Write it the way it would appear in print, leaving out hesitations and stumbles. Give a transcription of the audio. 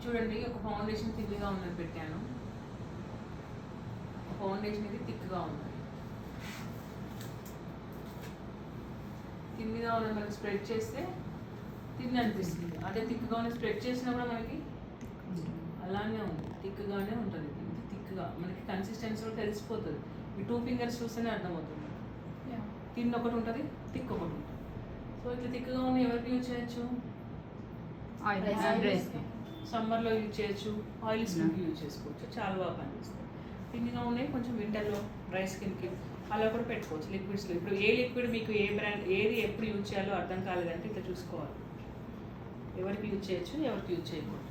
చూడండి, ఒక ఫౌండేషన్ థిక్గా ఉన్నది పెట్టాను. ఫౌండేషన్ ఇది థిక్గా ఉంది. థిన్గా ఉన్నది మనకి స్ప్రెడ్ చేస్తే థిన్ అనిపిస్తుంది. అదే థిక్గా ఉన్నది స్ప్రెడ్ చేసినా కూడా మనకి అలానే ఉంది, థిక్గానే ఉంటుంది. థిక్గా మనకి కన్సిస్టెన్సీ కూడా తెలిసిపోతుంది. ఈ 2 ఫింగర్స్ చూస్తేనే అర్థమవుతుంది. థిన్ ఒకటి ఉంటుంది, థిక్ ఒకటి ఉంటుంది. సో ఇట్లా థిక్గా ఉన్న ఎవరికి యూజ్ చేయొచ్చు? సమ్మర్లో యూజ్ చేయొచ్చు, ఆయిల్ స్కిన్కి యూజ్ చేసుకోవచ్చు, చాలా బాగా పనిచేస్తుంది. థిన్గా ఉన్నాయి కొంచెం వింటర్లో డ్రై స్కిన్కి అలా కూడా పెట్టుకోవచ్చు. లిక్విడ్స్లో ఇప్పుడు ఏ లిక్విడ్ మీకు ఏ బ్రాండ్ ఏది ఎప్పుడు యూజ్ చేయాలో అర్థం కాలేదంటే ఇట్లా చూసుకోవాలి, ఎవరికి యూజ్ చేయొచ్చు, ఎవరికి యూజ్ చేయకూడదు.